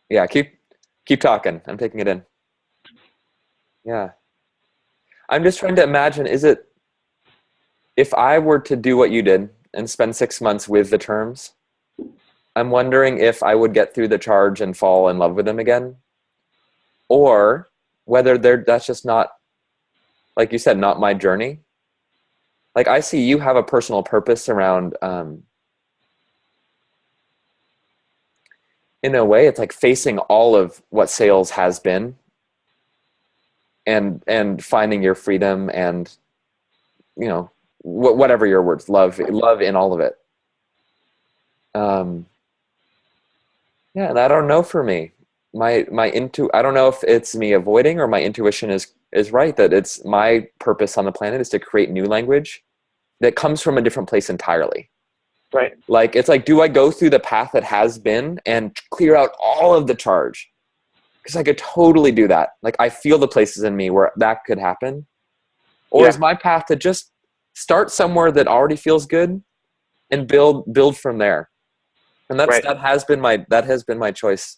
Yeah, keep talking. I'm taking it in. Yeah. I'm just trying to imagine, if I were to do what you did and spend 6 months with the terms, I'm wondering if I would get through the charge and fall in love with them again, or whether that's just not, like you said, not my journey. Like, I see you have a personal purpose around, in a way, it's like facing all of what sales has been and finding your freedom and, whatever your words, love in all of it. Yeah, and I don't know, for me, I don't know if it's me avoiding or my intuition is right, that it's my purpose on the planet is to create new language that comes from a different place entirely. Right. Like, it's like, do I go through the path that has been and clear out all of the charge? Because I could totally do that. Like, I feel the places in me where that could happen. Or is my path to just start somewhere that already feels good and build from there? And that has been my choice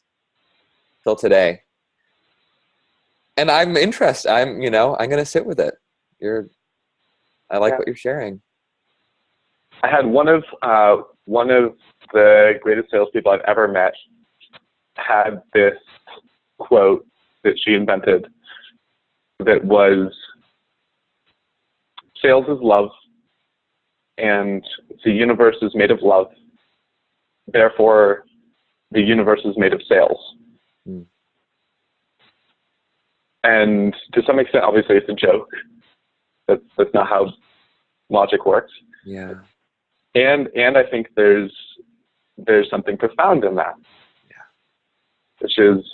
till today. and I'm interested. I'm going to sit with it. I like what you're sharing. I had one of the greatest salespeople I've ever met had this quote that she invented that was, "Sales is love, and the universe is made of love. Therefore, the universe is made of sales." Mm. And to some extent, obviously, it's a joke. That's not how logic works. Yeah. And I think there's something profound in that. Yeah. Which is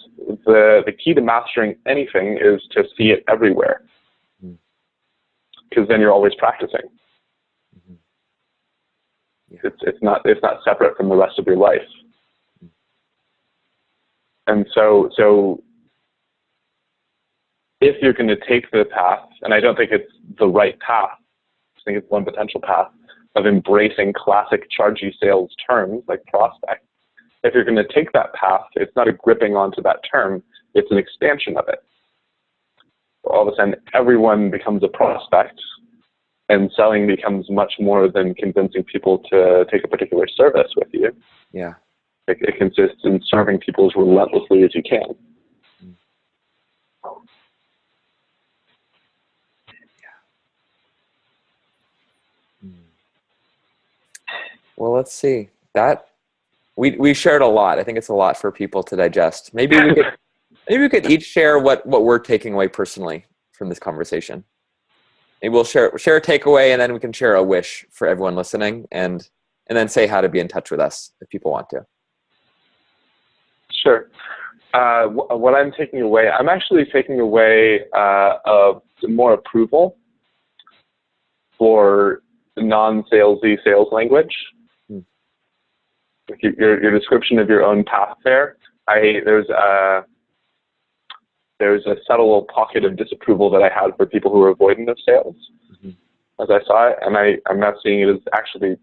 the key to mastering anything is to see it everywhere. Because then you're always practicing. Mm-hmm. Yeah. It's not separate from the rest of your life. Mm-hmm. And so if you're going to take the path, and I don't think it's the right path, I think it's one potential path of embracing classic chargy sales terms like prospect. If you're going to take that path, it's not a gripping onto that term, it's an expansion of it. All of a sudden, everyone becomes a prospect, and selling becomes much more than convincing people to take a particular service with you. Yeah. It consists in serving people as relentlessly as you can. Well, let's see. That we shared a lot. I think it's a lot for people to digest. Maybe we could each share what we're taking away personally from this conversation. Maybe we'll share a takeaway, and then we can share a wish for everyone listening, and then say how to be in touch with us if people want to. Sure. What I'm taking away, I'm actually taking away more approval for non-salesy sales language. Like your description of your own path there, there's a subtle pocket of disapproval that I had for people who were avoidant of sales, as I saw it, and I'm now seeing it as actually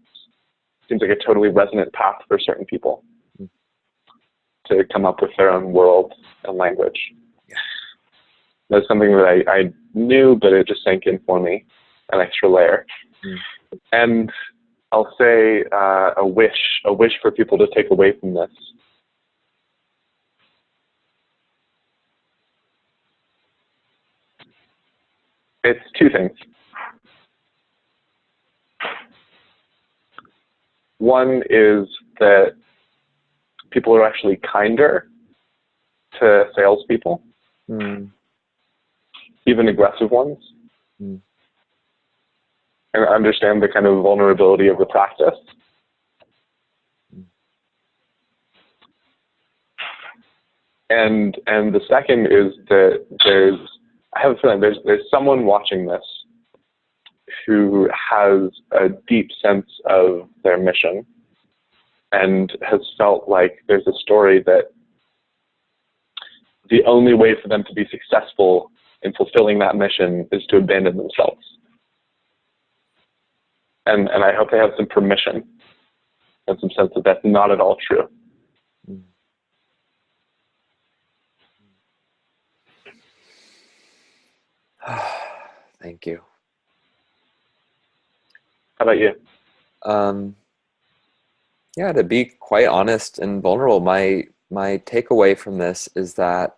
seems like a totally resonant path for certain people to come up with their own world and language. Yeah. That's something that I knew, but it just sank in for me, an extra layer. And I'll say a wish for people to take away from this. It's two things. One is that people are actually kinder to salespeople, even aggressive ones. And understand the kind of vulnerability of the practice. And the second is that I have a feeling there's someone watching this who has a deep sense of their mission and has felt like there's a story that the only way for them to be successful in fulfilling that mission is to abandon themselves. And I hope they have some permission and some sense that that's not at all true. Thank you. How about you? Yeah, to be quite honest and vulnerable, my takeaway from this is that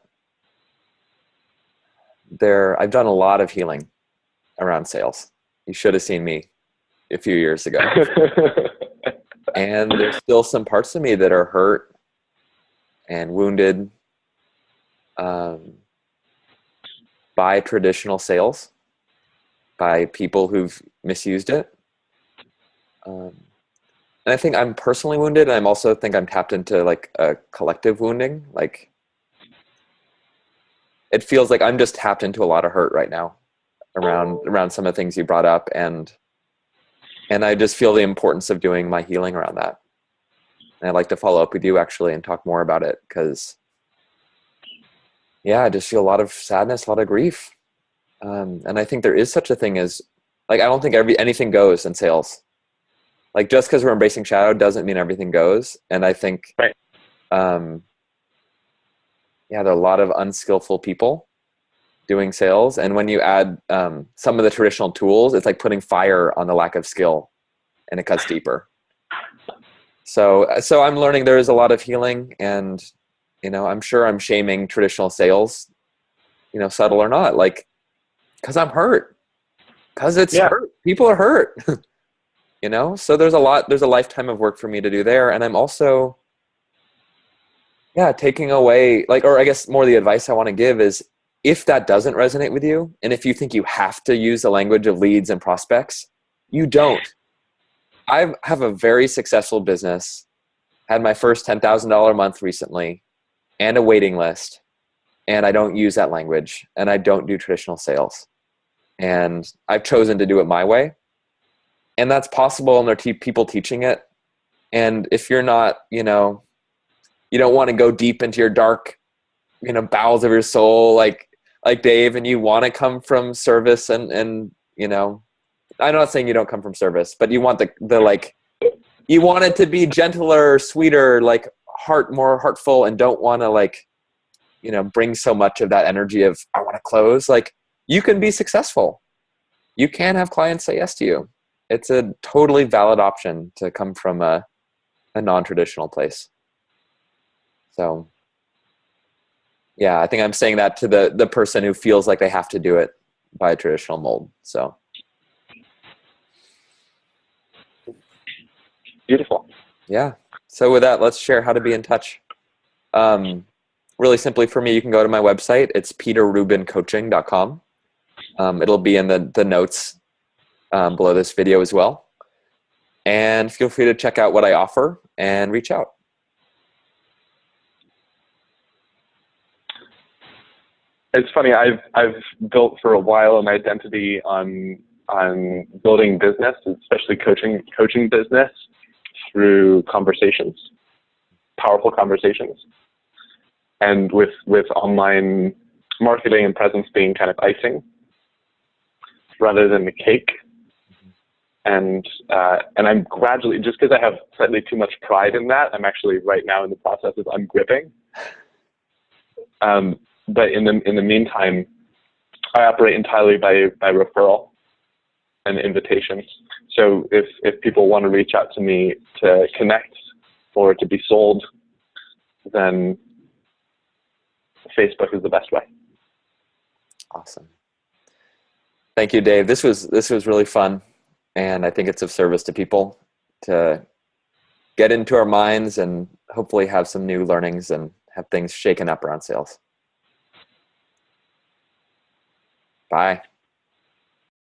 I've done a lot of healing around sales. You should have seen me a few years ago. And there's still some parts of me that are hurt and wounded by traditional sales, by people who've misused it. And I think I'm personally wounded, and I also think I'm tapped into like a collective wounding. Like, it feels like I'm just tapped into a lot of hurt right now around some of the things you brought up, and I just feel the importance of doing my healing around that. And I'd like to follow up with you actually and talk more about it, because I just feel a lot of sadness, a lot of grief. And I think there is such a thing as, like, I don't think anything goes in sales. Like, just because we're embracing shadow doesn't mean everything goes. And I think, right. There are a lot of unskillful people doing sales. And when you add some of the traditional tools, it's like putting fire on the lack of skill, and it cuts deeper. So I'm learning there is a lot of healing, and, you know, I'm sure I'm shaming traditional sales, you know, subtle or not, like, cause I'm hurt, cause it's hurt. People are hurt, you know? So there's a lifetime of work for me to do there. And I'm also, taking away, like, or I guess more the advice I want to give is, if that doesn't resonate with you, and if you think you have to use the language of leads and prospects, you don't. I have a very successful business, had my first $10,000 a month recently, and a waiting list, and I don't use that language, and I don't do traditional sales. And I've chosen to do it my way. And that's possible, and there are people teaching it. And if you're not, you know, you don't want to go deep into your dark, you know, bowels of your soul, like Dave, and you want to come from service and, you know, I'm not saying you don't come from service, but you want the like, you want it to be gentler, sweeter, like more heartful, and don't want to, like, you know, bring so much of that energy of, I want to close. Like, you can be successful. You can have clients say yes to you. It's a totally valid option to come from a non-traditional place. So yeah, I think I'm saying that to the person who feels like they have to do it by a traditional mold. So. Beautiful. Yeah. So with that, let's share how to be in touch. Really simply for me, you can go to my website. It's peterrubincoaching.com. It'll be in the notes below this video as well. And feel free to check out what I offer and reach out. It's funny. I've built for a while an identity on building business, especially coaching business, through conversations, powerful conversations, and with online marketing and presence being kind of icing rather than the cake. And I'm gradually, just because I have slightly too much pride in that, I'm actually right now in the process of ungripping. But in the meantime, I operate entirely by referral and invitation. So if people want to reach out to me to connect or to be sold, then Facebook is the best way. Awesome. Thank you, Dave. This was really fun, and I think it's of service to people to get into our minds and hopefully have some new learnings and have things shaken up around sales. Bye.